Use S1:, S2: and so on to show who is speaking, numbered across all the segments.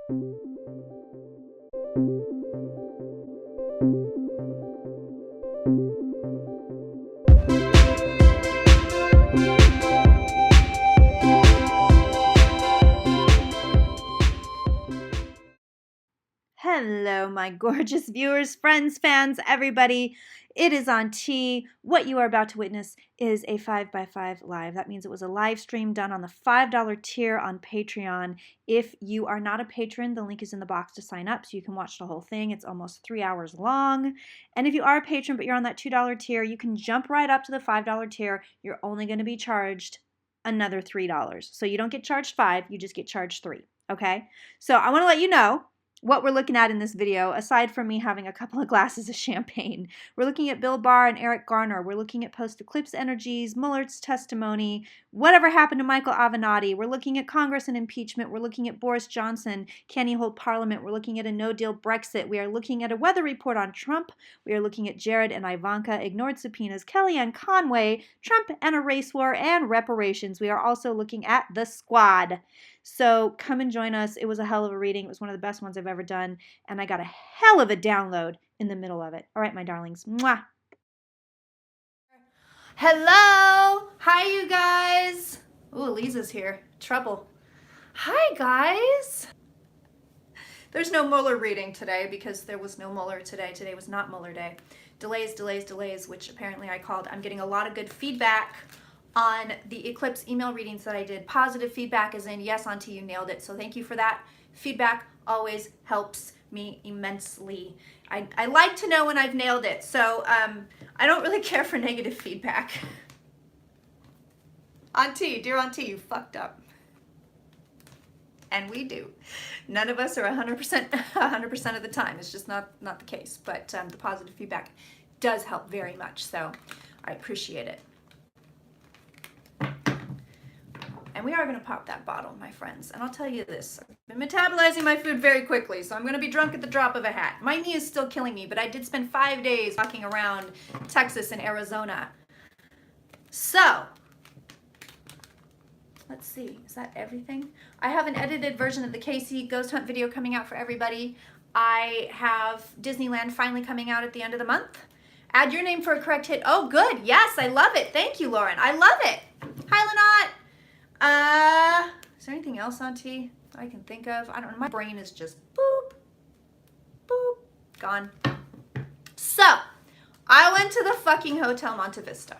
S1: Hello, my gorgeous viewers, friends, fans, everybody. It is on T. What you are about to witness is a 5x5 live. That means it was a live stream done on the $5 tier on Patreon. If you are not a patron, the link is in the box to sign up so you can watch the whole thing. It's almost 3 hours long. And if you are a patron but you're on that $2 tier, you can jump right up to the $5 tier. You're only going to be charged another $3. So you don't get charged 5, you just get charged 3. Okay? So I want to let you know what we're looking at in this video, aside from me having a couple of glasses of champagne. We're looking at Bill Barr and Eric Garner. We're looking at post-eclipse energies, Mueller's testimony, whatever happened to Michael Avenatti. We're looking at Congress and impeachment. We're looking at Boris Johnson. Can he hold parliament? We're looking at a no-deal Brexit. We are looking at a weather report on Trump. We are looking at Jared and Ivanka, ignored subpoenas, Kellyanne Conway, Trump and a race war, and reparations. We are also looking at The Squad. So come and join us. It was a hell of a reading. It was one of the best ones I've ever done. And I got a hell of a download in the middle of it. All right, my darlings. Mwah. Hello. Hi, you guys. Ooh, Lisa's here. Trouble. Hi, guys. There's no Mueller reading today because there was no Mueller today. Today was not Mueller day. Delays, which apparently I called. I'm getting a lot of good feedback on the eclipse email readings that I did. Positive feedback as in, yes, Auntie, you nailed it. So thank you for that. Feedback always helps me immensely. I like to know when I've nailed it. So I don't really care for negative feedback. Auntie, dear Auntie, you fucked up. And we do. None of us are 100% of the time. It's just not the case. But the positive feedback does help very much. So I appreciate it. And we are going to pop that bottle, my friends. And I'll tell you this. I've been metabolizing my food very quickly, so I'm going to be drunk at the drop of a hat. My knee is still killing me, but I did spend 5 days walking around Texas and Arizona. So, let's see. Is that everything? I have an edited version of the Casey Ghost Hunt video coming out for everybody. I have Disneyland finally coming out at the end of the month. Add your name for a correct hit. Oh, good. Yes, I love it. Thank you, Lauren. I love it. Hi, Lynette. Is there anything else, Auntie, I can think of? I don't know. My brain is just boop, boop, gone. So, I went to the fucking Hotel Monte Vista.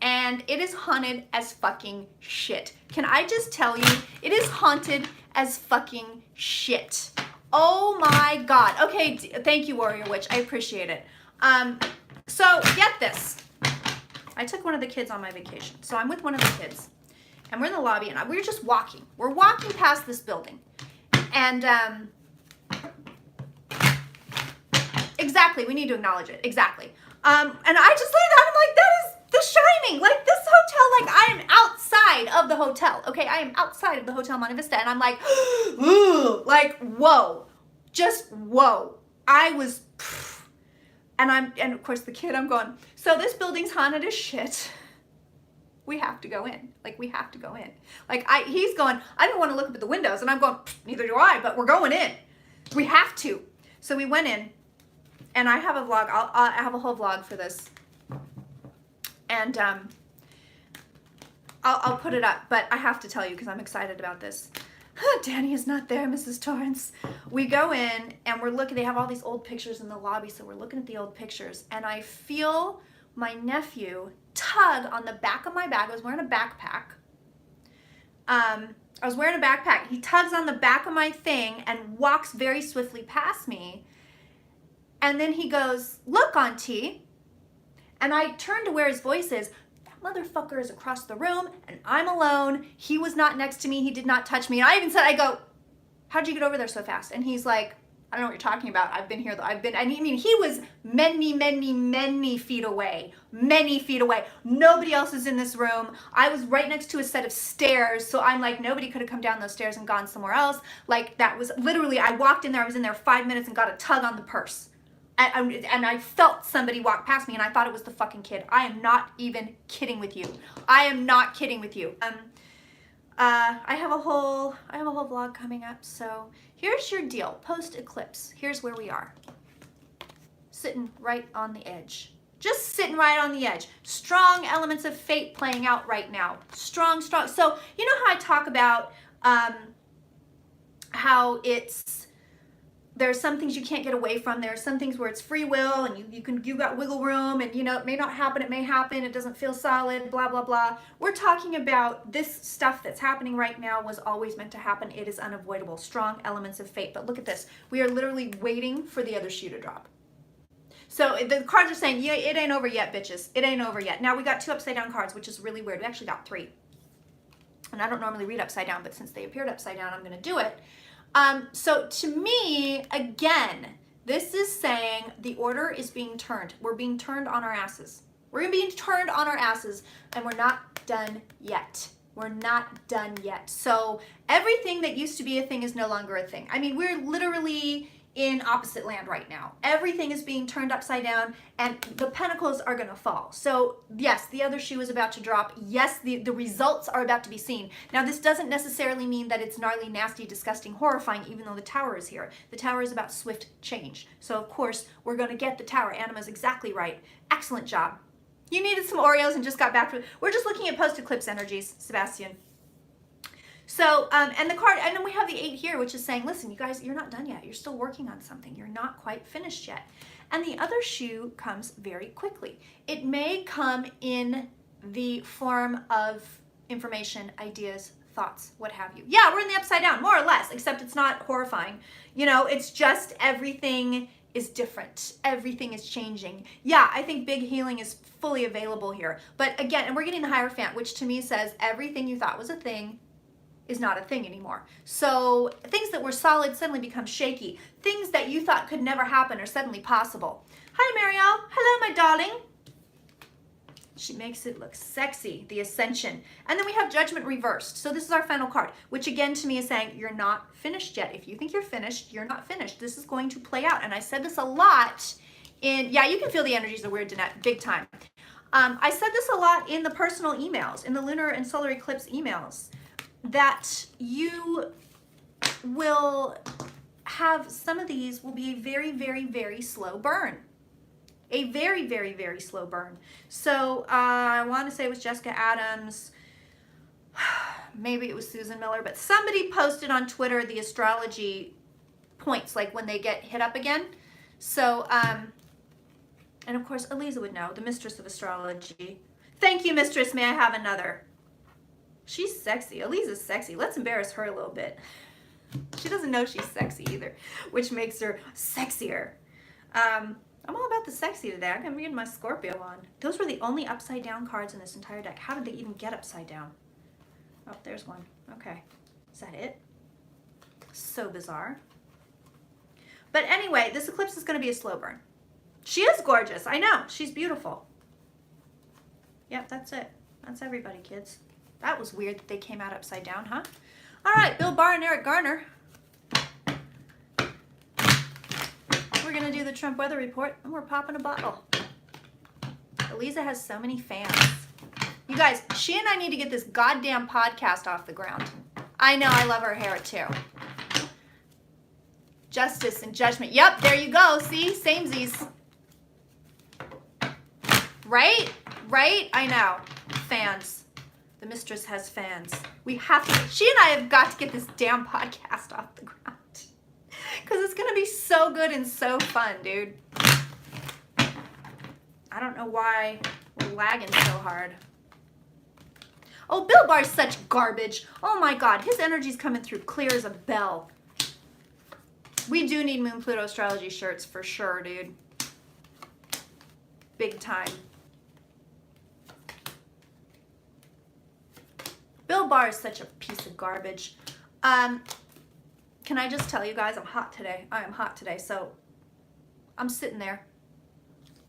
S1: And it is haunted as fucking shit. Can I just tell you, it is haunted as fucking shit. Oh my God. Okay, thank you, Warrior Witch. I appreciate it. So, get this. I took one of the kids on my vacation. So, I'm with one of the kids. And we're in the lobby, and we're just walking. We're walking past this building. And, exactly, we need to acknowledge it. Exactly. And I just laid down, I'm like, that is The Shining. Like, this hotel, like, I am outside of the hotel. Okay, I am outside of the Hotel Monte Vista, and I'm like, ooh, like, whoa. Just, whoa. I was, and of course, the kid, I'm going, so this building's haunted as shit. We have to go in. Like, we have to go in. Like, he's going, I don't want to look up at the windows. And I'm going, neither do I, but we're going in. We have to. So we went in, and I have a vlog. I have a whole vlog for this. And I'll put it up, but I have to tell you because I'm excited about this. Danny is not there, Mrs. Torrance. We go in, and we're looking. They have all these old pictures in the lobby, so we're looking at the old pictures. And I feel my nephew tug on the back of my bag. I was wearing a backpack. He tugs on the back of my thing and walks very swiftly past me. And then he goes, look, Auntie. And I turn to where his voice is. That motherfucker is across the room and I'm alone. He was not next to me. He did not touch me. And I even said, I go, how'd you get over there so fast? And he's like, I don't know what you're talking about. I've been here. I mean, he was many feet away. Many feet away. Nobody else is in this room. I was right next to a set of stairs. So I'm like, nobody could have come down those stairs and gone somewhere else. Like, that was literally, I walked in there. I was in there 5 minutes and got a tug on the purse. And I felt somebody walk past me and I thought it was the fucking kid. I am not even kidding with you. I am not kidding with you. I have a whole vlog coming up. So here's your deal. Post eclipse. Here's where we are. Sitting right on the edge. Just sitting right on the edge. Strong elements of fate playing out right now. Strong. So you know how I talk about how there's some things you can't get away from. There are some things where it's free will and you got wiggle room, and it may not happen, it may happen, it doesn't feel solid, blah, blah, blah. We're talking about this stuff that's happening right now was always meant to happen. It is unavoidable. Strong elements of fate. But look at this. We are literally waiting for the other shoe to drop. So the cards are saying, yeah, it ain't over yet, bitches. It ain't over yet. Now we got 2 upside down cards, which is really weird. We actually got 3. And I don't normally read upside down, but since they appeared upside down, I'm going to do it. So to me, again, this is saying the order is being turned. We're being turned on our asses. We're being turned on our asses, and we're not done yet. We're not done yet. So everything that used to be a thing is no longer a thing. I mean, we're literally in opposite land right now. Everything is being turned upside down, and the pentacles are going to fall. So yes, the other shoe is about to drop. Yes, the results are about to be seen. Now, this doesn't necessarily mean that it's gnarly, nasty, disgusting, horrifying, even though the tower is here. The tower is about swift change. So of course, we're going to get the tower. Anima's exactly right. Excellent job. You needed some Oreos and just got back to it. We're just looking at post-eclipse energies, Sebastian. So, and the card, and then we have the 8 here, which is saying, listen, you guys, you're not done yet. You're still working on something. You're not quite finished yet. And the other shoe comes very quickly. It may come in the form of information, ideas, thoughts, what have you. Yeah, we're in the upside down, more or less, except it's not horrifying. It's just everything is different. Everything is changing. Yeah, I think big healing is fully available here. But again, and we're getting the Hierophant, which to me says everything you thought was a thing is not a thing anymore. So things that were solid suddenly become shaky. Things that you thought could never happen are suddenly possible. Hi, Marielle. Hello, my darling. She makes it look sexy, the Ascension. And then we have Judgment reversed. So this is our final card, which again to me is saying you're not finished yet. If you think you're finished, you're not finished. This is going to play out. And I said this a lot yeah, you can feel the energies of Weird Danette, big time. I said this a lot in the personal emails, in the lunar and solar eclipse emails, that you will have some of these will be a very, very, very slow burn. A very, very, very slow burn. So I want to say it was Jessica Adams. Maybe it was Susan Miller, but somebody posted on Twitter the astrology points, like when they get hit up again. So, and of course, Eliza would know, the mistress of astrology. Thank you, mistress. May I have another? She's sexy. Eliza's sexy. Let's embarrass her a little bit. She doesn't know she's sexy either, which makes her sexier. I'm all about the sexy today. I'm going to get my Scorpio on. Those were the only upside down cards in this entire deck. How did they even get upside down? Oh, there's one. Okay. Is that it? So bizarre. But anyway, this eclipse is going to be a slow burn. She is gorgeous. I know. She's beautiful. Yep, that's it. That's everybody, kids. That was weird that they came out upside down, huh? All right, Bill Barr and Eric Garner. We're going to do the Trump weather report, and we're popping a bottle. Eliza has so many fans. You guys, she and I need to get this goddamn podcast off the ground. I know, I love her hair, too. Justice and judgment. Yep, there you go. See? Samesies. Right? Right? I know. Fans. The mistress has fans. We have to, she and I have got to get this damn podcast off the ground. Because it's going to be so good and so fun, dude. I don't know why we're lagging so hard. Oh, Bill Barr's such garbage. Oh my God, his energy's coming through clear as a bell. We do need Moon Pluto astrology shirts for sure, dude. Big time. Bill Barr is such a piece of garbage. Can I just tell you guys, I'm hot today. I am hot today. So I'm sitting there,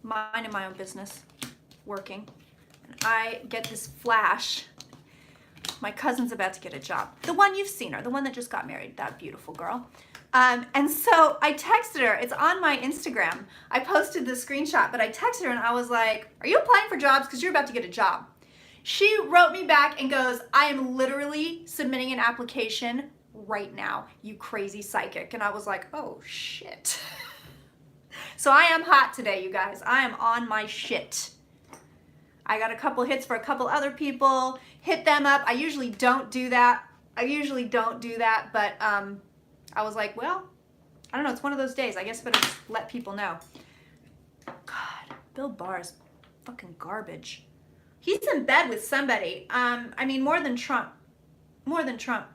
S1: minding my own business, working. And I get this flash. My cousin's about to get a job. The one you've seen her, the one that just got married, that beautiful girl. And so I texted her. It's on my Instagram. I posted the screenshot, but I texted her and I was like, are you applying for jobs? Because you're about to get a job. She wrote me back and goes, I am literally submitting an application right now, you crazy psychic. And I was like, oh shit. So I am hot today, you guys. I am on my shit. I got a couple hits for a couple other people. Hit them up. I usually don't do that. But I was like, well, I don't know. It's one of those days. I guess I better just let people know. God, Bill Barr's fucking garbage. He's in bed with somebody. I mean, more than Trump. More than Trump.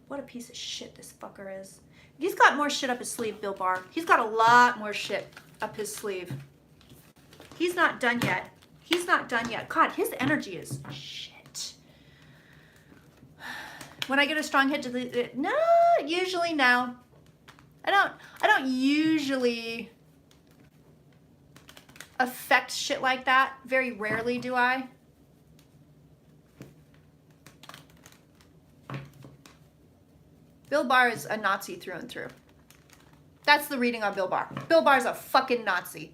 S1: What a piece of shit this fucker is. He's got more shit up his sleeve, Bill Barr. He's got a lot more shit up his sleeve. He's not done yet. He's not done yet. God, his energy is shit. When I get a strong hit to the... No, usually no. I don't usually affect shit like that. Very rarely do I. Bill Barr is a Nazi through and through. That's the reading on Bill Barr. Bill Barr's a fucking Nazi.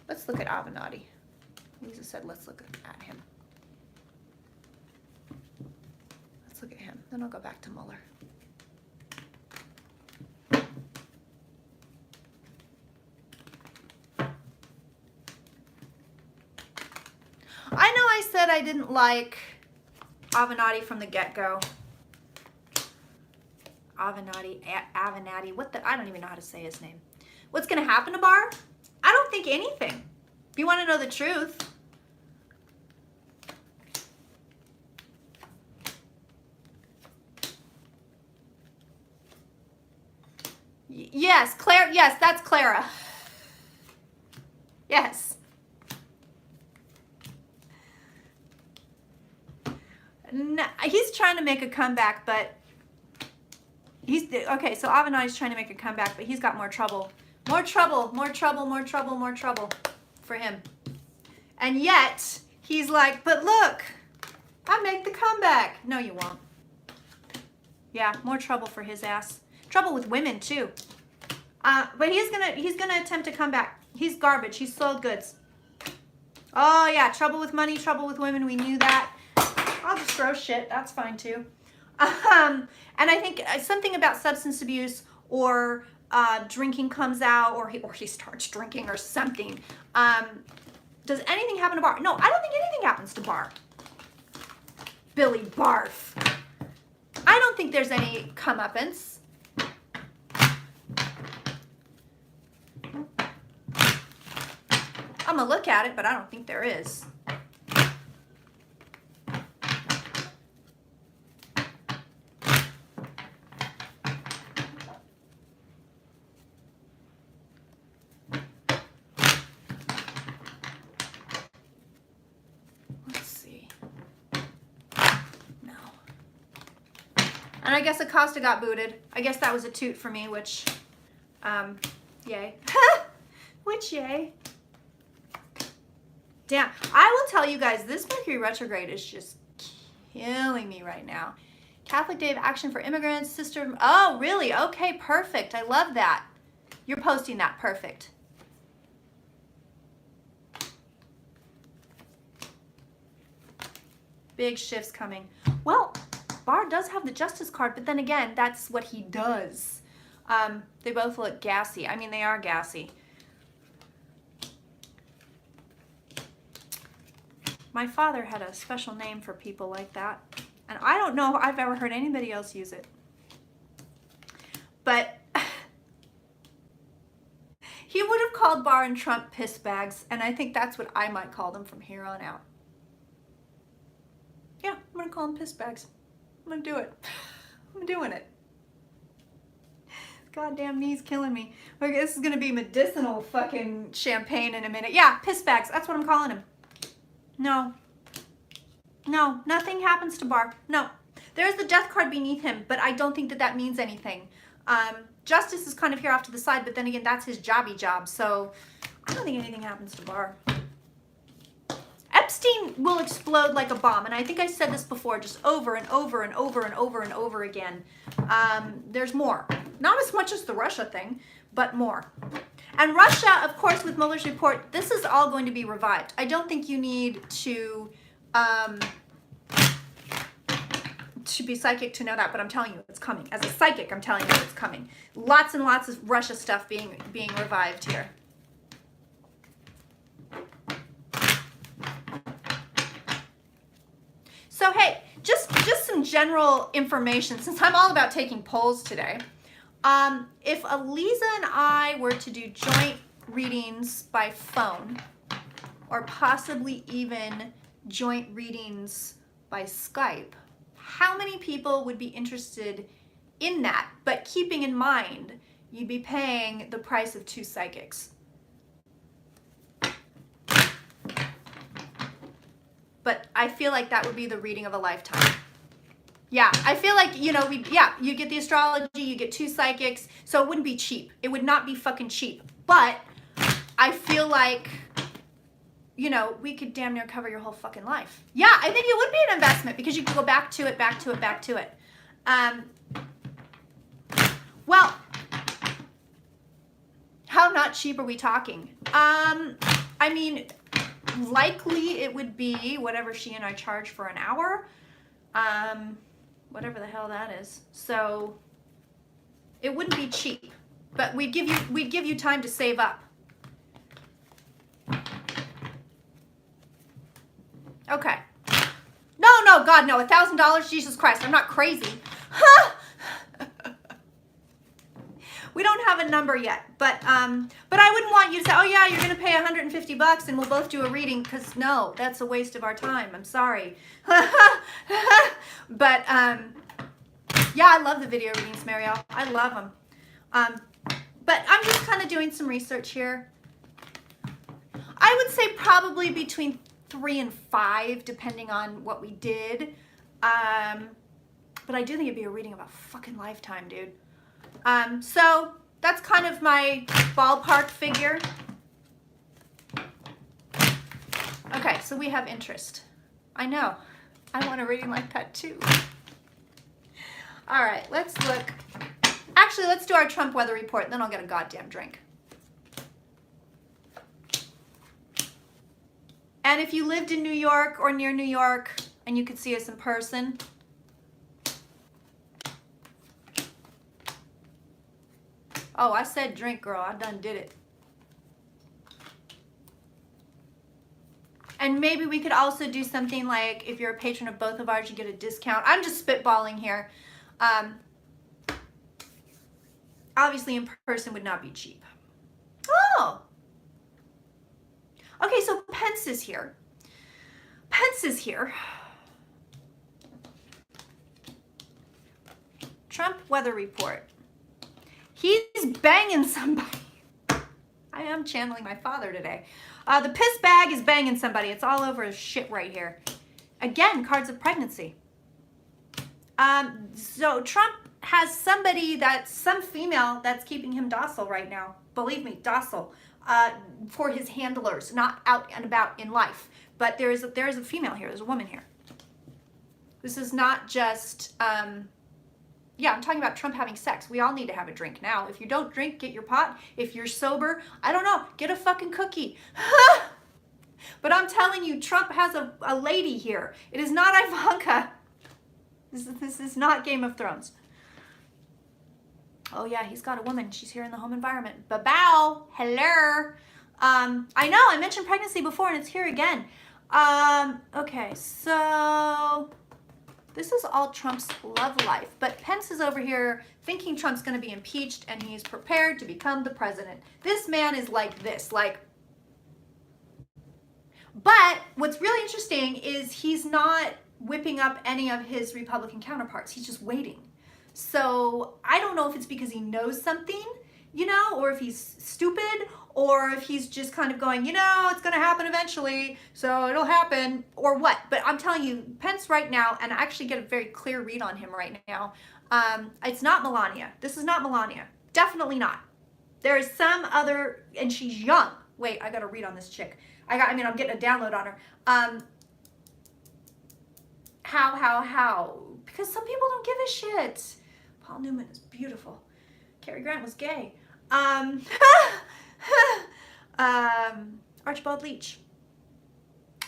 S1: Let's look at Avenatti. Lisa said let's look at him. Let's look at him. Then I'll go back to Mueller. I know I said I didn't like Avenatti from the get-go. Avenatti, what the, I don't even know how to say his name. What's gonna happen to Barr? I don't think anything. If you want to know the truth. Yes, Claire, yes, that's Clara. Yes. No, he's trying to make a comeback, but he's, okay, so Avenatti's trying to make a comeback, but he's got more trouble. More trouble for him. And yet, he's like, but look, I make the comeback. No, you won't. Yeah, more trouble for his ass. Trouble with women, too. But he's gonna attempt to come back. He's garbage. He's sold goods. Oh, yeah, trouble with money, trouble with women. We knew that. I'll just throw shit. That's fine, too. And I think something about substance abuse or drinking comes out, or he starts drinking or something. Does anything happen to Barr? No, I don't think anything happens to Barr. Billy Barf. I don't think there's any comeuppance. I'm gonna look at it, but I don't think there is. And I guess Acosta got booted. I guess that was a toot for me, which, yay. Which yay. Damn. I will tell you guys, this Mercury retrograde is just killing me right now. Catholic Day of Action for Immigrants, Sister... Oh, really? Okay, perfect. I love that. You're posting that. Perfect. Big shifts coming. Well... Barr does have the Justice card, but then again, that's what he does. They both look gassy. I mean, they are gassy. My father had a special name for people like that, and I don't know if I've ever heard anybody else use it. But he would have called Barr and Trump piss bags, and I think that's what I might call them from here on out. Yeah, I'm going to call them piss bags. I'm gonna do it. I'm doing it. Goddamn knees killing me. Okay, this is gonna be medicinal fucking champagne in a minute. Yeah, piss bags. That's what I'm calling him. No. No, nothing happens to Barr. No. There's the death card beneath him, but I don't think that that means anything. Justice is kind of here off to the side, but then again, that's his jobby job. So I don't think anything happens to Barr. Epstein will explode like a bomb, and I think I said this before, just over and over and over and over and over again. There's more. Not as much as the Russia thing, but more. And Russia, of course, with Mueller's report, this is all going to be revived. I don't think you need to be psychic to know that, but I'm telling you it's coming. As a psychic, I'm telling you it's coming. Lots and lots of Russia stuff being revived here. So hey, just some general information, since I'm all about taking polls today. If Aliza and I were to do joint readings by phone, or possibly even joint readings by Skype, how many people would be interested in that? But keeping in mind, you'd be paying the price of 2 psychics. But I feel like that would be the reading of a lifetime. Yeah, I feel like, you get the astrology, you get 2 psychics, so it wouldn't be cheap. It would not be fucking cheap. But I feel like, we could damn near cover your whole fucking life. Yeah, I think it would be an investment because you can go back to it, back to it, back to it. Well, how not cheap are we talking? I mean, likely it would be whatever she and I charge for an hour. Whatever the hell that is. So it wouldn't be cheap, but we'd give you time to save up. Okay. No, God, no. $1,000, Jesus Christ, I'm not crazy. We don't have a number yet, but I wouldn't want you to say, oh yeah, you're gonna pay $150 and we'll both do a reading, because no, that's a waste of our time. I'm sorry. But yeah, I love the video readings, Marielle. I love them. But I'm just kind of doing some research here. I would say probably between 3 and 5, depending on what we did. But I do think it'd be a reading of a fucking lifetime, dude. So that's kind of my ballpark figure. Okay, so we have interest. I know. I want a reading like that too. All right, let's look. Actually, let's do our Trump weather report, then I'll get a goddamn drink. And if you lived in New York or near New York and you could see us in person, oh, I said drink, girl. I done did it. And maybe we could also do something like, if you're a patron of both of ours, you get a discount. I'm just spitballing here. Obviously, in person would not be cheap. Oh! Okay, so Pence is here. Pence is here. Trump weather report. He's banging somebody. I am channeling my father today. The piss bag is banging somebody. It's all over his shit right here. Again, cards of pregnancy. So Trump has somebody some female that's keeping him docile right now. Believe me, docile. For his handlers, not out and about in life. But there is a female here. There's a woman here. This is not just... yeah, I'm talking about Trump having sex. We all need to have a drink now. If you don't drink, get your pot. If you're sober, I don't know, get a fucking cookie. But I'm telling you, Trump has a lady here. It is not Ivanka. This is not Game of Thrones. Oh yeah, he's got a woman. She's here in the home environment. Ba-bow. Hello. I know, I mentioned pregnancy before and it's here again. Okay, so... this is all Trump's love life, but Pence is over here thinking Trump's going to be impeached and he's prepared to become the president. This man is like this, like... But what's really interesting is he's not whipping up any of his Republican counterparts. He's just waiting. So I don't know if it's because he knows something, or if he's stupid, or if he's just kind of going, it's going to happen eventually, so it'll happen, or what. But I'm telling you, Pence right now, and I actually get a very clear read on him right now, it's not Melania. This is not Melania. Definitely not. There is some other, and she's young. Wait, I got to read on this chick. I'm getting a download on her. How? Because some people don't give a shit. Paul Newman is beautiful. Cary Grant was gay. Archibald Leach.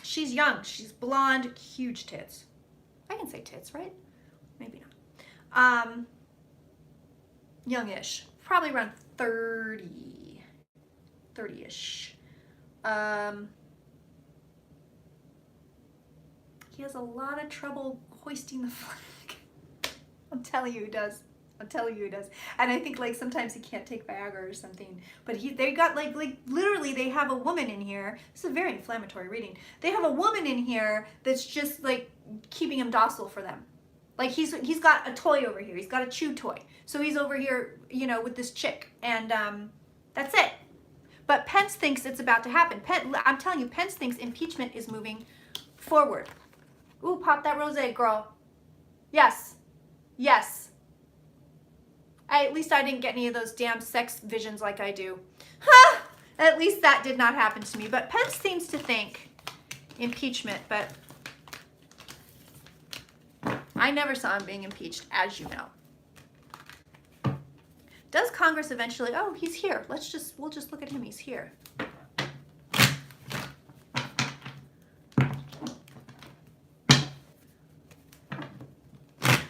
S1: She's young. She's blonde, huge tits. I can say tits, right? Maybe not. Youngish. Probably around 30. 30-ish. He has a lot of trouble hoisting the flag. I'm telling you he does. I'm telling you he does. And I think like sometimes he can't take Viagra or something. But they got like literally they have a woman in here. This is a very inflammatory reading. They have a woman in here that's just like keeping him docile for them. Like he's got a toy over here. He's got a chew toy. So he's over here, you know, with this chick. And that's it. But Pence thinks it's about to happen. I'm telling you, Pence thinks impeachment is moving forward. Ooh, pop that rosé, girl. Yes. Yes. At least I didn't get any of those damn sex visions like I do. Ha! At least that did not happen to me. But Pence seems to think impeachment, but I never saw him being impeached, as you know. Does Congress eventually, oh, he's here. We'll just look at him, he's here.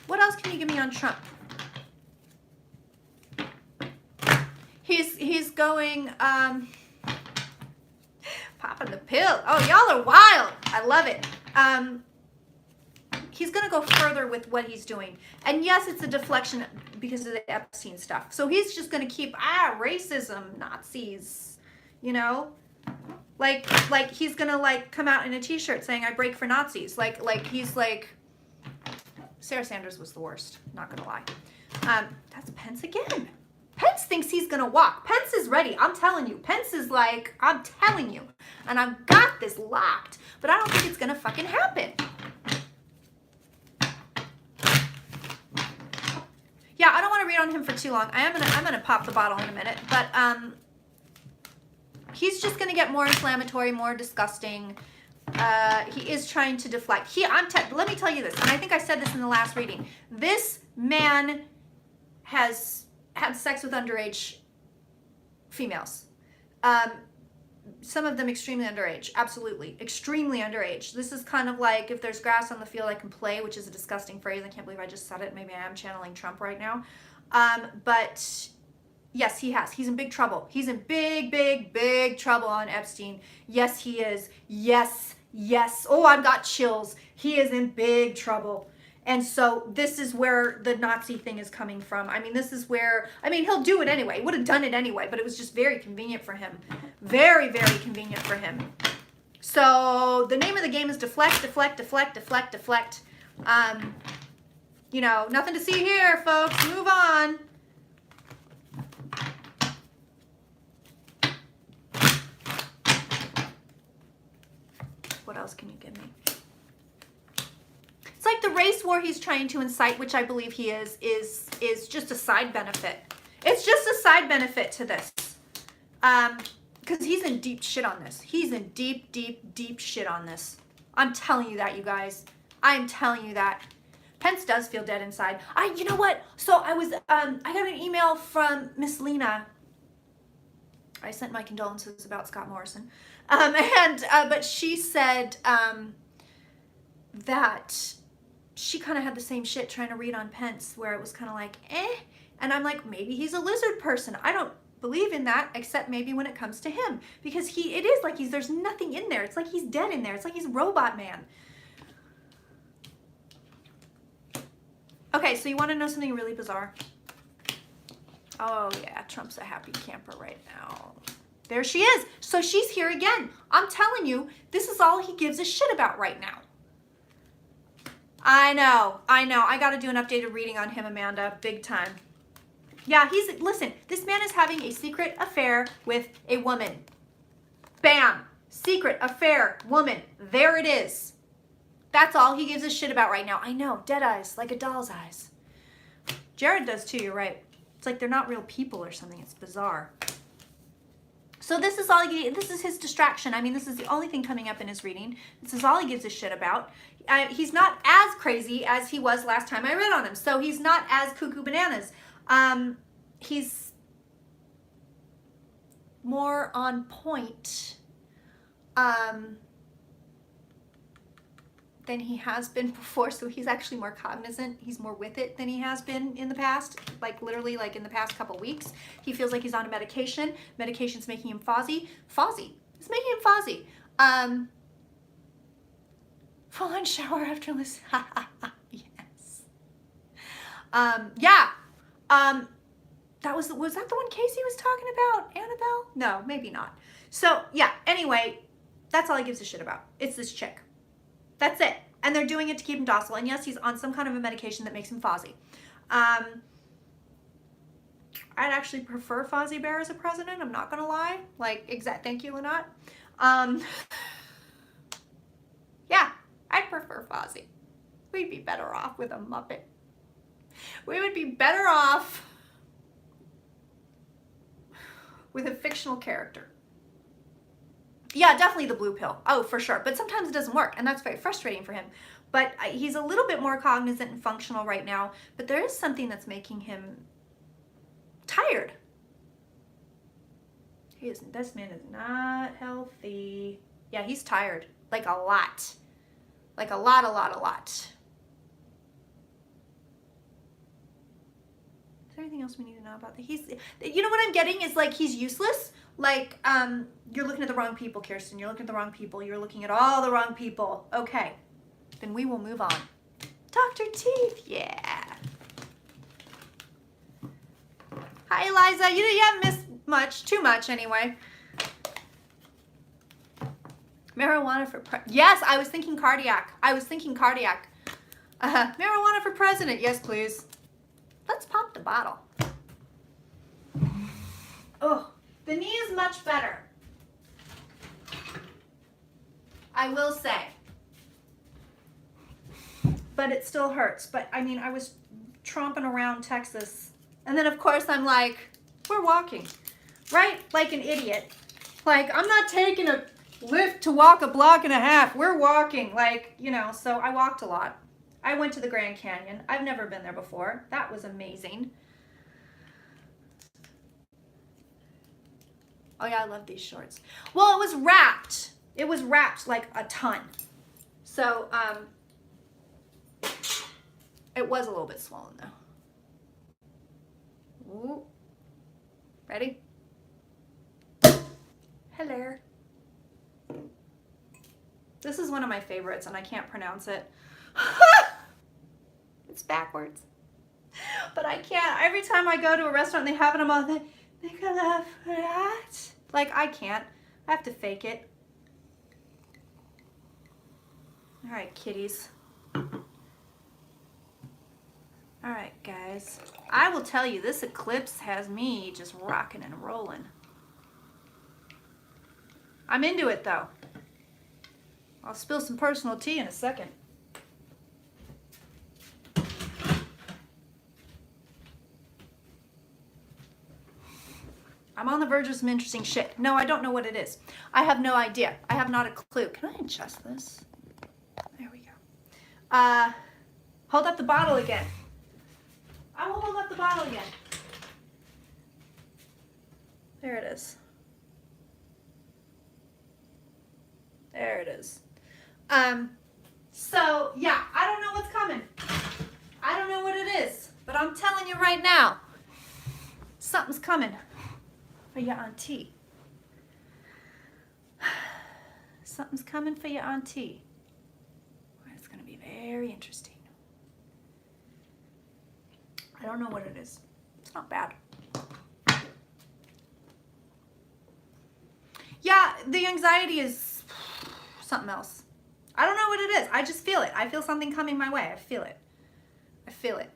S1: What else can you give me on Trump? He's going, popping the pill. Oh, y'all are wild. I love it. He's going to go further with what he's doing. And yes, it's a deflection because of the Epstein stuff. So he's just going to keep, racism, Nazis, you know? Like he's going to like come out in a t-shirt saying, I break for Nazis. Like he's like, Sarah Sanders was the worst, not going to lie. That's Pence again. Pence thinks he's going to walk. Pence is ready. I'm telling you. Pence is like, I'm telling you. And I've got this locked. But I don't think it's going to fucking happen. Yeah, I don't want to read on him for too long. I'm gonna pop the bottle in a minute. But he's just going to get more inflammatory, more disgusting. He is trying to deflect. Let me tell you this. And I think I said this in the last reading. This man has had sex with underage females. Some of them extremely underage. Absolutely. Extremely underage. This is kind of like, if there's grass on the field, I can play, which is a disgusting phrase. I can't believe I just said it. Maybe I am channeling Trump right now. But yes, he has. He's in big trouble. He's in big, big, big trouble on Epstein. Yes, he is. Yes, yes. Oh, I've got chills. He is in big trouble. And so this is where the Nazi thing is coming from. I mean, this is where, I mean, he'll do it anyway. He would have done it anyway, but it was just very convenient for him. Very, very convenient for him. So the name of the game is deflect, deflect, deflect, deflect, deflect. You know, nothing to see here, folks. Move on. What else can you give me? It's like the race war he's trying to incite, which I believe he is just a side benefit. It's just a side benefit to this. Because he's in deep shit on this. He's in deep, deep, deep shit on this. I'm telling you that, you guys. I'm telling you that. Pence does feel dead inside. You know what? So I got an email from Miss Lena. I sent my condolences about Scott Morrison. But she said that she kind of had the same shit trying to read on Pence, where it was kind of like, and I'm like, maybe he's a lizard person. I don't believe in that, except maybe when it comes to him, because it is like there's nothing in there. It's like he's dead in there. It's like he's Robot Man. Okay, so you want to know something really bizarre? Oh yeah, Trump's a happy camper right now. There she is. So she's here again. I'm telling you, this is all he gives a shit about right now. I know. I got to do an updated reading on him, Amanda. Big time. Yeah, listen, this man is having a secret affair with a woman. Bam. Secret affair, woman. There it is. That's all he gives a shit about right now. I know. Dead eyes, like a doll's eyes. Jared does too, you're right. It's like they're not real people or something. It's bizarre. So this is his distraction. I mean, this is the only thing coming up in his reading. This is all he gives a shit about. He's not as crazy as he was last time I read on him. So he's not as cuckoo bananas. more on point than he has been before. So he's actually more cognizant. He's more with it than he has been in the past. Like literally like in the past couple weeks. He feels like he's on a medication. Medication's making him foggy. It's making him foggy. Full on shower after listen. Yes. Yeah. Was that the one Casey was talking about? Annabelle? No, maybe not. So yeah, anyway, that's all he gives a shit about. It's this chick. That's it. And they're doing it to keep him docile. And yes, he's on some kind of a medication that makes him Fozzie. I'd actually prefer Fozzie Bear as a president. I'm not going to lie. Like, thank you, Lynette. Yeah, I'd prefer Fozzie. We'd be better off with a Muppet. We would be better off with a fictional character. Yeah, definitely the blue pill. Oh, for sure. But sometimes it doesn't work, and that's very frustrating for him. But he's a little bit more cognizant and functional right now, but there is something that's making him tired. This man is not healthy. Yeah, he's tired. Like a lot. Like a lot. Is there anything else we need to know about that? You know what I'm getting is like he's useless. Like, you're looking at the wrong people, Kirsten. You're looking at the wrong people. You're looking at all the wrong people. Okay, then we will move on. Dr. Teeth, yeah. Hi, Eliza. You haven't missed much. Too much, anyway. Marijuana for yes, I was thinking cardiac. Marijuana for president. Yes, please. Let's pop the bottle. Oh. The knee is much better, I will say, but it still hurts. But I mean, I was tromping around Texas, and then of course I'm like, we're walking, right? Like an idiot. Like, I'm not taking a lift to walk a block and a half. We're walking, like, you know, so I walked a lot. I went to the Grand Canyon. I've never been there before. That was amazing. Oh yeah, I love these shorts. Well, it was wrapped. It was wrapped like a ton. So, it was a little bit swollen though. Ooh. Ready? Hello. This is one of my favorites and I can't pronounce it. It's backwards. But I can't. Every time I go to a restaurant and they have it, I'm all like, make a laugh for that. Like, I can't. I have to fake it. All right, kitties. All right, guys. I will tell you, this eclipse has me just rocking and rolling. I'm into it, though. I'll spill some personal tea in a second. I'm on the verge of some interesting shit. No, I don't know what it is. I have no idea. I have not a clue. Can I adjust this? There we go. Hold up the bottle again. I will hold up the bottle again. There it is. There it is. So, yeah, I don't know what's coming. I don't know what it is. But I'm telling you right now, something's coming. For your auntie. Something's coming for your auntie. It's going to be very interesting. I don't know what it is. It's not bad. Yeah, the anxiety is something else. I don't know what it is. I just feel it. I feel something coming my way. I feel it. I feel it.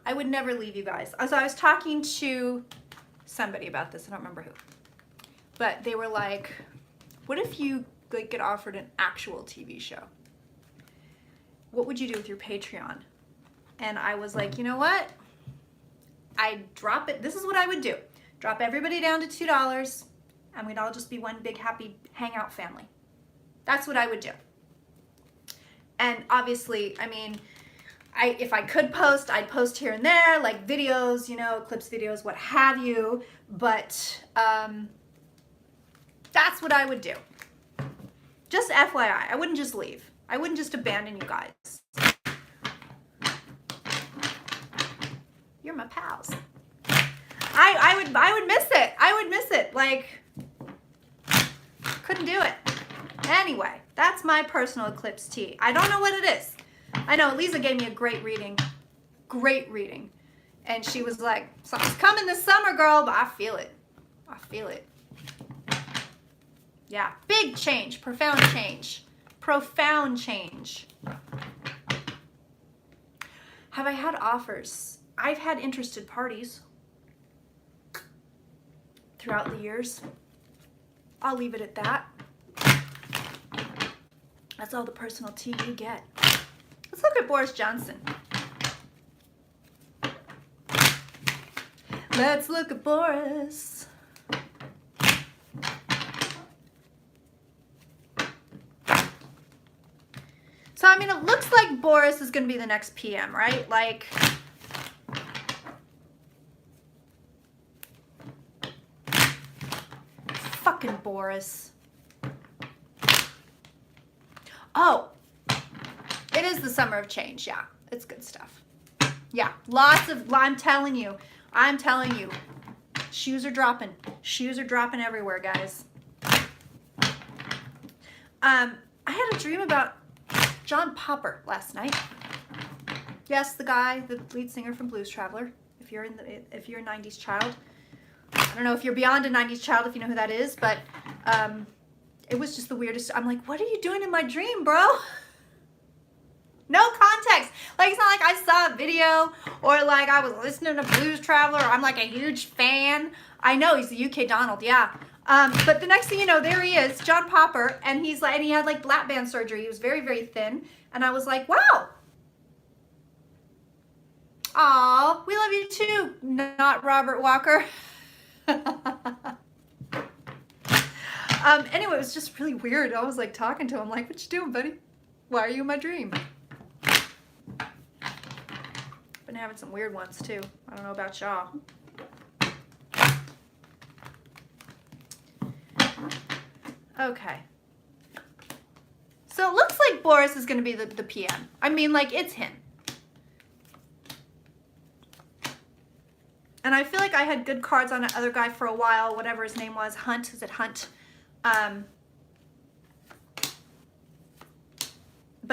S1: I would never leave you guys. So I was talking to somebody about this. I don't remember who. But they were like, what if you like get offered an actual TV show? What would you do with your Patreon? And I was like, you know what? I'd drop it. This is what I would do. Drop everybody down to $2 and we'd all just be one big happy hangout family. That's what I would do. And obviously, I mean, if I could post, I'd post here and there, like videos, you know, clips videos, what have you. But That's what I would do. Just FYI, I wouldn't just leave. I wouldn't just abandon you guys. You're my pals. I would miss it. I would miss it. Like, couldn't do it. Anyway, that's my personal eclipse tea. I don't know what it is. I know Lisa gave me a great reading. Great reading. And she was like, something's coming this summer, girl, but I feel it. I feel it. Yeah, big change, profound change. Profound change. Have I had offers? I've had interested parties throughout the years. I'll leave it at that. That's all the personal tea you get. Let's look at Boris Johnson. Let's look at Boris. So, I mean, it looks like Boris is going to be the next PM, right? Like, fucking Boris. Oh, it is the summer of change. Yeah, it's good stuff. Yeah, lots of, I'm telling you, shoes are dropping. Shoes are dropping everywhere, guys. I had a dream about John Popper last night. Yes, the guy, the lead singer from Blues Traveler. If you're a 90s child, I don't know if you're beyond a 90s child, if you know who that is, but it was just the weirdest. I'm like, what are you doing in my dream, bro? No context. Like, it's not like I saw a video or like I was listening to Blues Traveler or I'm like a huge fan. I know he's the UK Donald, yeah. But the next thing you know, there he is, John Popper, and he's like, and he had like lap band surgery. He was very, very thin, and I was like, wow. Aw, we love you too, not Robert Walker. Anyway, it was just really weird. I was like talking to him, like, what you doing, buddy? Why are you in my dream? Been having some weird ones too. I don't know about y'all. Okay. So it looks like Boris is going to be the PM. I mean, like, it's him. And I feel like I had good cards on that other guy for a while, whatever his name was. Hunt. Is it Hunt? But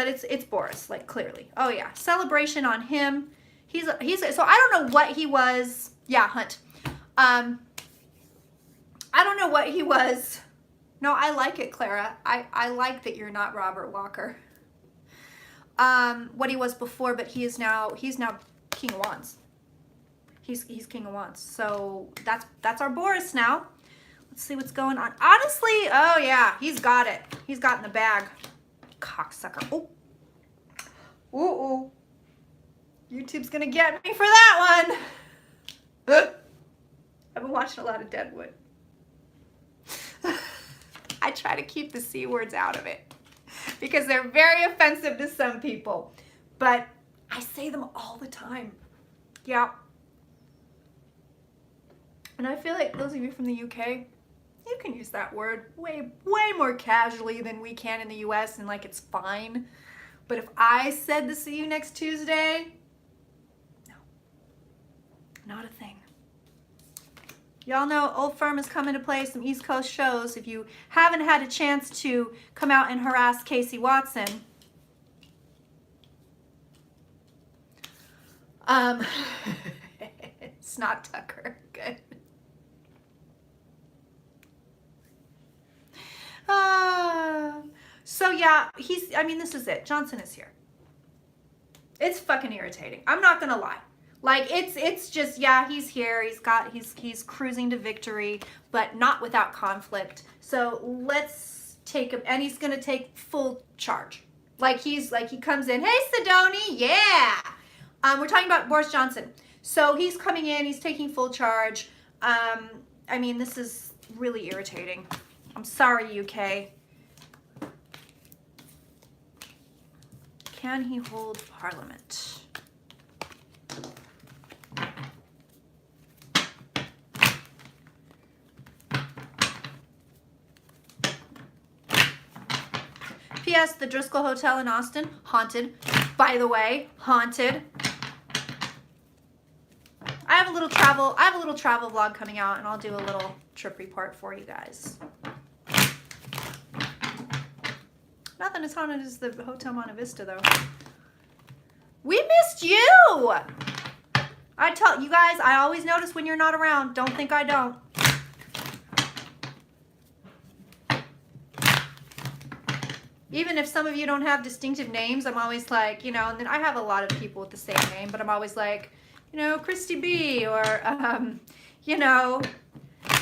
S1: it's Boris, like, clearly. Oh, yeah. Celebration on him. He's so I don't know what he was. Yeah, Hunt. I don't know what he was. No, I like it, Clara. I like that you're not Robert Walker. What he was before, but he's now King of Wands. He's King of Wands. So that's our Boris now. Let's see what's going on. Honestly, oh yeah, he's got it. He's got in the bag. Cocksucker. Oh. Ooh. YouTube's gonna get me for that one. I've been watching a lot of Deadwood. I try to keep the C words out of it because they're very offensive to some people, but I say them all the time. Yeah. And I feel like those of you from the UK, you can use that word way more casually than we can in the US, and like it's fine. But if I said to see you next Tuesday, no, not a thing. Y'all know Old Firm is coming to play some East Coast shows. If you haven't had a chance to come out and harass Casey Watson, it's not Tucker. Good. So yeah, this is it. Johnson is here. It's fucking irritating. I'm not gonna lie. Like, it's just, yeah, he's here. He's cruising to victory, but not without conflict. So let's take him, and he's gonna take full charge. Like he comes in, hey Sidoni, yeah. We're talking about Boris Johnson. So he's coming in, he's taking full charge. This is really irritating. I'm sorry, UK. Can he hold Parliament? P.S. The Driscoll Hotel in Austin, haunted. By the way, haunted. I have a little travel vlog coming out, and I'll do a little trip report for you guys. Nothing as haunted as the Hotel Monte Vista, though. We missed you! I tell you guys, I always notice when you're not around. Don't think I don't. Even if some of you don't have distinctive names, I'm always like, you know, and then I have a lot of people with the same name, but I'm always like, you know, Christy B, or, you know,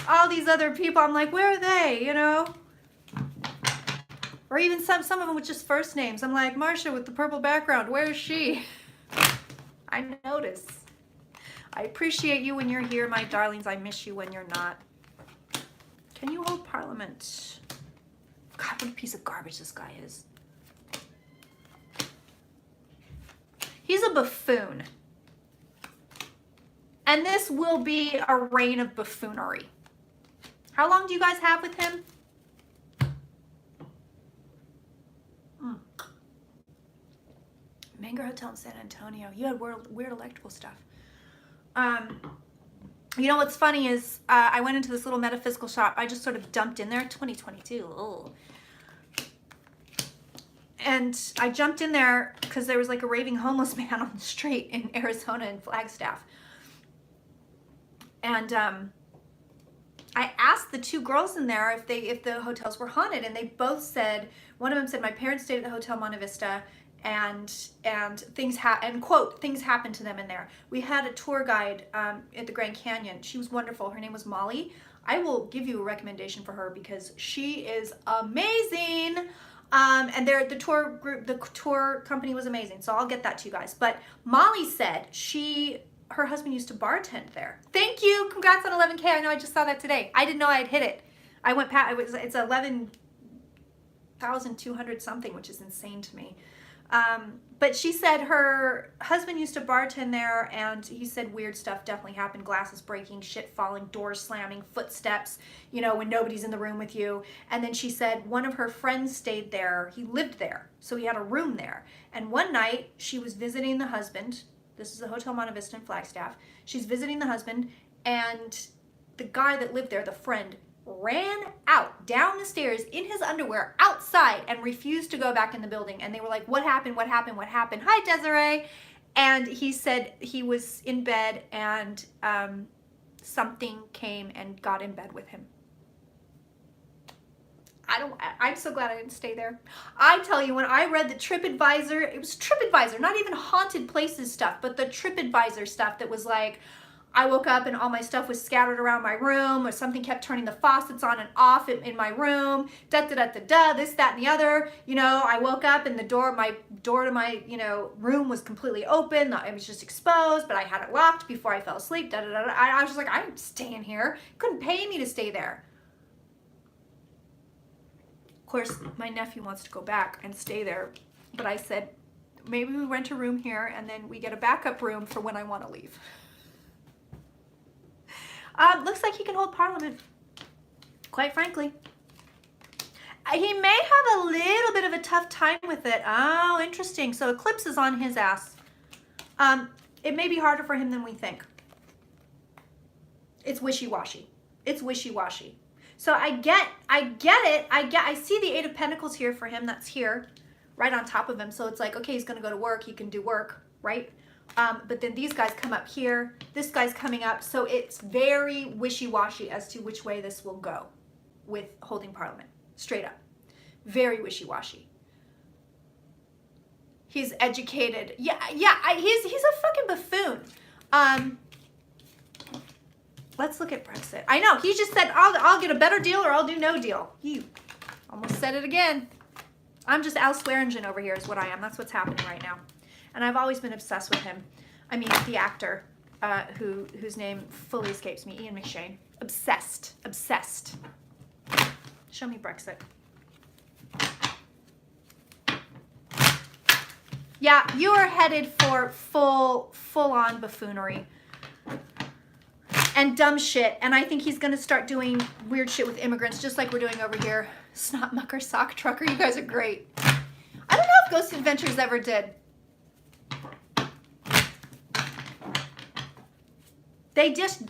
S1: all these other people. I'm like, where are they, you know? Or even some of them with just first names. I'm like, Marsha with the purple background, where is she? I notice. I appreciate you when you're here, my darlings. I miss you when you're not. Can you hold Parliament? God, what a piece of garbage this guy is. He's a buffoon. And this will be a reign of buffoonery. How long do you guys have with him? Manger Hotel in San Antonio. You had weird electrical stuff. You know what's funny is I went into this little metaphysical shop. I just sort of dumped in there. 2022. Oh. And I jumped in there because there was like a raving homeless man on the street in Arizona in Flagstaff. And I asked the two girls in there if the hotels were haunted, and they both said, one of them said, my parents stayed at the Hotel Monte Vista, and things quote, things happened to them in there. We had a tour guide at the Grand Canyon. She was wonderful. Her name was Molly. I will give you a recommendation for her because she is amazing. And the tour company was amazing. So I'll get that to you guys. But Molly said her husband used to bartend there. Thank you. Congrats on 11K. I know I just saw that today. I didn't know I had hit it. I went past, it's 11,200 something, which is insane to me. But she said her husband used to bartend there, and he said weird stuff definitely happened. Glasses breaking, shit falling, doors slamming, footsteps, you know, when nobody's in the room with you. And then she said one of her friends stayed there. He lived there, so he had a room there. And one night she was visiting the husband. This is the Hotel Monte Vista in Flagstaff. She's visiting the husband, and the guy that lived there, the friend, ran out down the stairs in his underwear outside and refused to go back in the building. And they were like, what happened? What happened? What happened? Hi, Desiree. And he said he was in bed, and something came and got in bed with him. I'm so glad I didn't stay there. I tell you, when I read the TripAdvisor, it was TripAdvisor, not even haunted places stuff, but the TripAdvisor stuff that was like, I woke up and all my stuff was scattered around my room, or something kept turning the faucets on and off in my room, this, that, and the other. You know, I woke up and my door to my, you know, room was completely open. It was just exposed, but I had it locked before I fell asleep. I was just like, I'm staying here. Couldn't pay me to stay there. Of course, my nephew wants to go back and stay there, but I said, maybe we rent a room here and then we get a backup room for when I want to leave. Looks like he can hold Parliament, quite frankly. He may have a little bit of a tough time with it. Oh, interesting. So eclipse is on his ass. It may be harder for him than we think. It's wishy-washy. It's wishy-washy. So I get it. I see the Eight of Pentacles here for him. That's here, right on top of him. So it's like, okay, he's going to go to work. He can do work, right? But then these guys come up here. This guy's coming up. So it's very wishy-washy as to which way this will go with holding Parliament. Straight up. Very wishy-washy. He's educated. Yeah, he's a fucking buffoon. Let's look at Brexit. I know, he just said, I'll get a better deal or I'll do no deal. You almost said it again. I'm just Al Swearingen over here is what I am. That's what's happening right now. And I've always been obsessed with him. I mean, the actor whose name fully escapes me, Ian McShane. Obsessed. Show me Brexit. Yeah, you are headed for full-on buffoonery. And dumb shit. And I think he's going to start doing weird shit with immigrants, just like we're doing over here. Snot mucker, sock trucker. You guys are great. if Ghost Adventures ever did. They just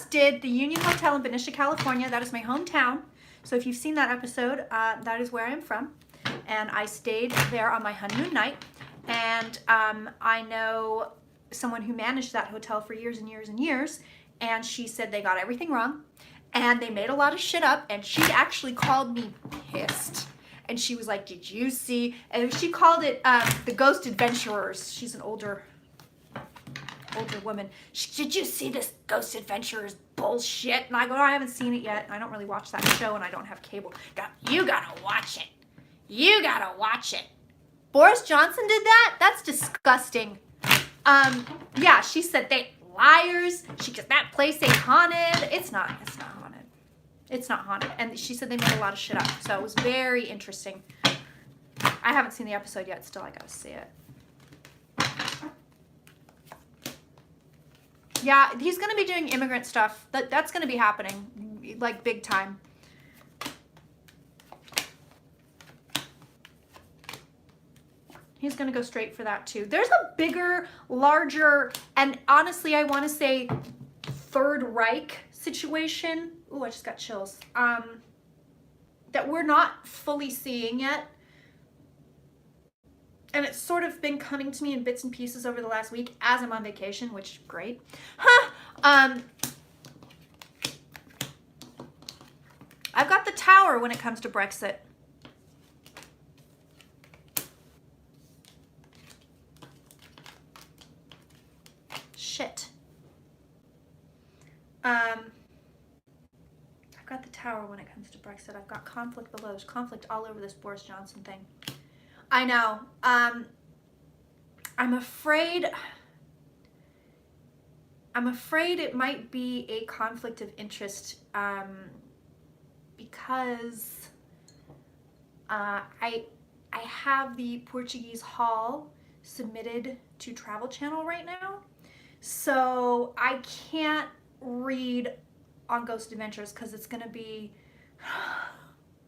S1: did the Union Hotel in Benicia, California. That is my hometown. So if you've seen that episode, that is where I'm from. And I stayed there on my honeymoon night. And I know someone who managed that hotel for years and years and years. And she said they got everything wrong. And they made a lot of shit up. And she actually called me pissed. And she was like, did you see? And she called it the Ghost Adventurers. She's an older woman. Did you see this Ghost Adventurers bullshit? And I go, oh, I haven't seen it yet. I don't really watch that show and I don't have cable. You gotta watch it. You gotta watch it. Boris Johnson did that? That's disgusting. Yeah, she said they liars. She goes, that place ain't haunted. It's not haunted. It's not haunted. And she said they made a lot of shit up. So it was very interesting. I haven't seen the episode yet. Still, I gotta see it. Yeah, he's going to be doing immigrant stuff. That's going to be happening, like, big time. He's going to go straight for that, too. There's a bigger, larger, and honestly, I want to say Third Reich situation. Ooh, I just got chills. That we're not fully seeing yet. And it's sort of been coming to me in bits and pieces over the last week as I'm on vacation, which is great. I've got the tower when it comes to Brexit. Shit. I've got the tower when it comes to Brexit. I've got conflict below. There's conflict all over this Boris Johnson thing. I know. I'm afraid it might be a conflict of interest because I have the Portuguese Hall submitted to Travel Channel right now, so I can't read on Ghost Adventures because it's going to be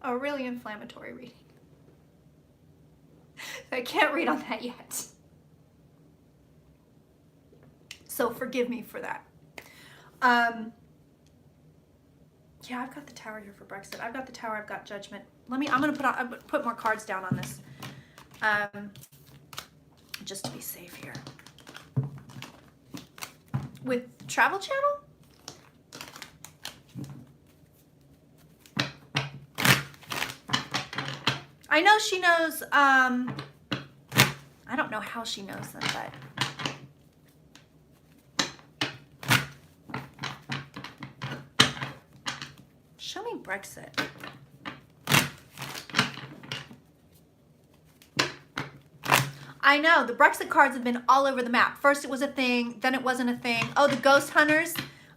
S1: a really inflammatory reading. I can't read on that yet. So forgive me for that. Yeah, I've got the tower here for Brexit. I've got the tower, I've got judgment. I'm gonna put more cards down on this. Just to be safe here. With Travel Channel? I know she knows, I don't know how she knows them, but show me Brexit. I know, the Brexit cards have been all over the map. First it was a thing, then it wasn't a thing. Oh, the Ghost Hunters.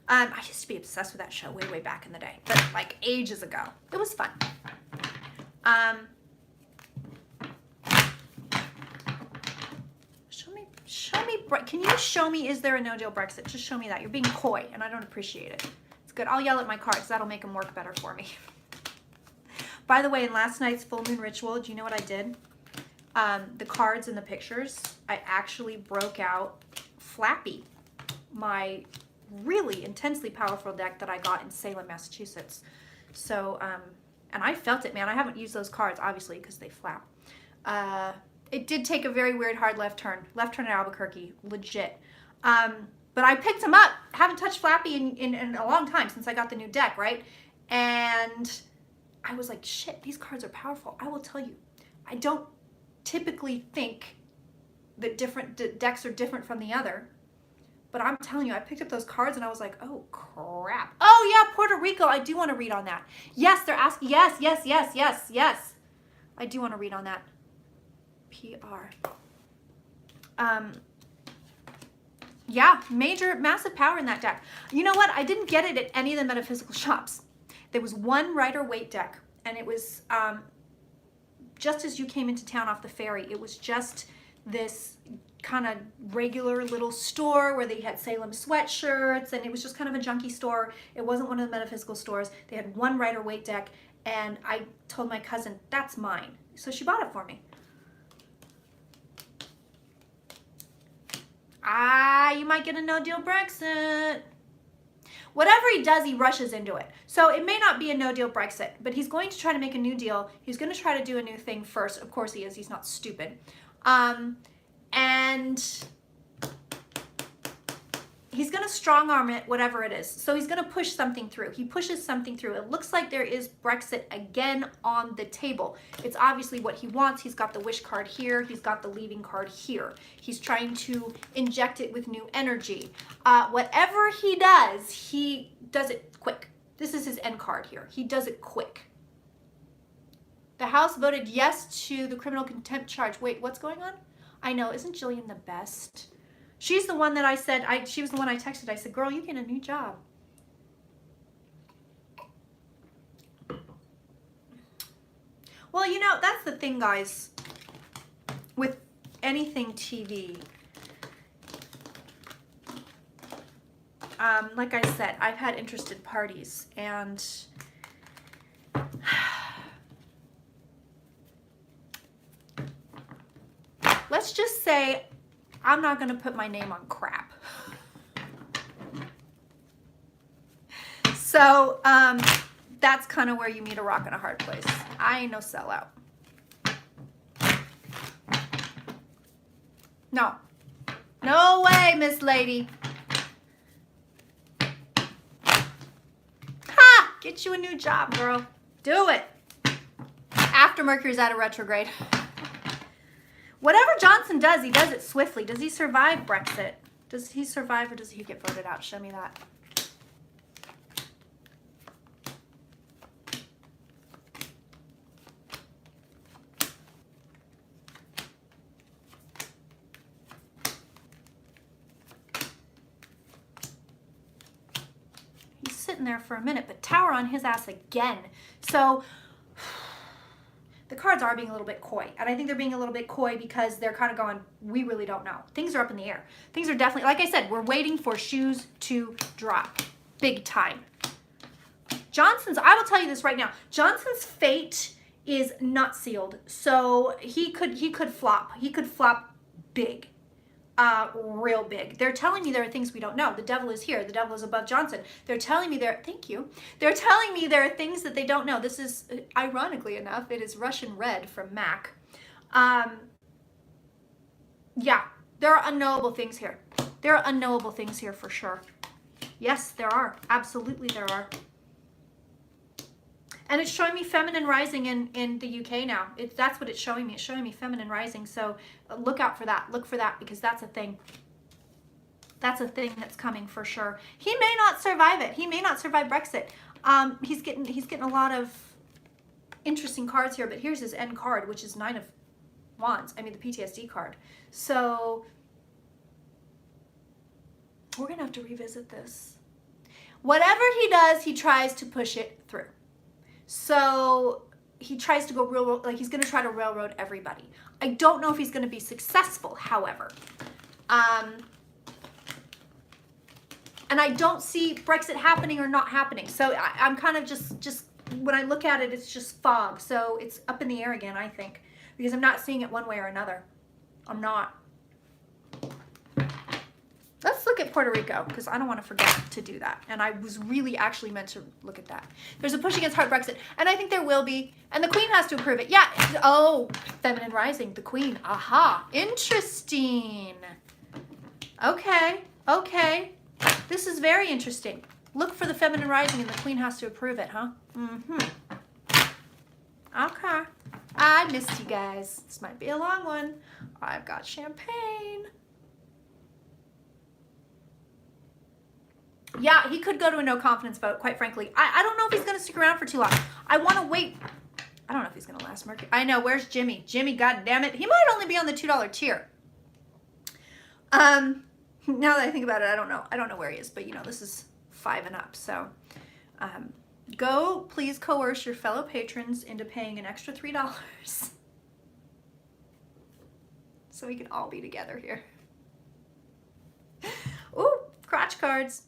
S1: I used to be obsessed with that show way back in the day, but like ages ago. It was fun. Show me, can you show me, is there a no-deal Brexit? Just show me that. You're being coy, and I don't appreciate it. It's good. I'll yell at my cards. That'll make them work better for me. By the way, in last night's full moon ritual, do you know what I did? The cards and the pictures, I actually broke out Flappy, my really intensely powerful deck that I got in Salem, Massachusetts. So, and I felt it, man. I haven't used those cards, obviously, because they flap. It did take a very weird hard left turn at Albuquerque, legit. But I picked them up. Haven't touched Flappy in a long time since I got the new deck, right? And I was like, shit, these cards are powerful. I will tell you, I don't typically think that different decks are different from the other. But I'm telling you, I picked up those cards and I was like, oh, crap. Oh, yeah, Puerto Rico. I do want to read on that. Yes, they're asking. Yes. I do want to read on that. PR. Yeah, massive power in that deck. You know what? I didn't get it at any of the metaphysical shops. There was one Rider-Waite deck, and it was just as you came into town off the ferry. It was just this kind of regular little store where they had Salem sweatshirts, and it was just kind of a junky store. It wasn't one of the metaphysical stores. They had one Rider-Waite deck, and I told my cousin, that's mine. So she bought it for me. You might get a no-deal Brexit. Whatever he does, he rushes into it. So it may not be a no-deal Brexit, but he's going to try to make a new deal. He's going to try to do a new thing first. Of course he is. He's not stupid. And he's going to strong arm it, whatever it is. So he's going to push something through. He pushes something through. It looks like there is Brexit again on the table. It's obviously what he wants. He's got the wish card here. He's got the leaving card here. He's trying to inject it with new energy. Whatever he does it quick. This is his end card here. He does it quick. The House voted yes to the criminal contempt charge. Wait, what's going on? I know, isn't Jillian the best? She's the one that I said, she was the one I texted. I said, girl, you get a new job. Well, you know, that's the thing, guys, with anything TV. Like I said, I've had interested parties, and let's just say I'm not going to put my name on crap. So that's kind of where you meet a rock and a hard place. I ain't no sellout. No. No way, Miss Lady. Ha! Get you a new job, girl. Do it. After Mercury's out of retrograde. Whatever Johnson does, he does it swiftly. Does he survive Brexit? Does he survive or does he get voted out? Show me that. He's sitting there for a minute, but Tower on his ass again. So the cards are being a little bit coy, and I think they're being a little bit coy because they're kind of going, we really don't know. Things are up in the air. Things are definitely, like I said, we're waiting for shoes to drop. Big time. Johnson's, I will tell you this right now, Johnson's fate is not sealed. So he could flop. He could flop big. Real big. They're telling me there are things we don't know. The devil is here. The devil is above Johnson. They're telling me thank you. They're telling me there are things that they don't know. This is, ironically enough, it is Russian red from MAC. Yeah, there are unknowable things here. There are unknowable things here for sure. Yes, there are. Absolutely there are. And it's showing me feminine rising in the UK now. That's what it's showing me. It's showing me feminine rising. So look out for that. Look for that because that's a thing. That's a thing that's coming for sure. He may not survive it. He may not survive Brexit. He's getting a lot of interesting cards here. But here's his end card, which is 9 of Wands. I mean the PTSD card. So we're gonna have to revisit this. Whatever he does, he tries to push it through. So he tries to go like he's going to try to railroad everybody. I don't know if he's going to be successful, however. And I don't see Brexit happening or not happening. So I'm kind of just when I look at it, it's just fog. So it's up in the air again, I think, because I'm not seeing it one way or another. I'm not. Let's look at Puerto Rico, because I don't want to forget to do that. And I was really actually meant to look at that. There's a push against hard Brexit, and I think there will be. And the Queen has to approve it. Yeah. Oh, feminine rising, the Queen. Aha. Interesting. Okay. Okay. This is very interesting. Look for the feminine rising, and the Queen has to approve it, huh? Mm-hmm. Okay. I missed you guys. This might be a long one. I've got champagne. Yeah, he could go to a no confidence vote, quite frankly. I don't know if he's going to stick around for too long. I want to wait. I don't know if he's going to last Mercury. I know. Where's Jimmy? Jimmy, goddammit. He might only be on the $2 tier. Now that I think about it, I don't know. I don't know where he is. But, you know, this is 5 and up. So, go please coerce your fellow patrons into paying an extra $3. So we can all be together here. Ooh, crotch cards.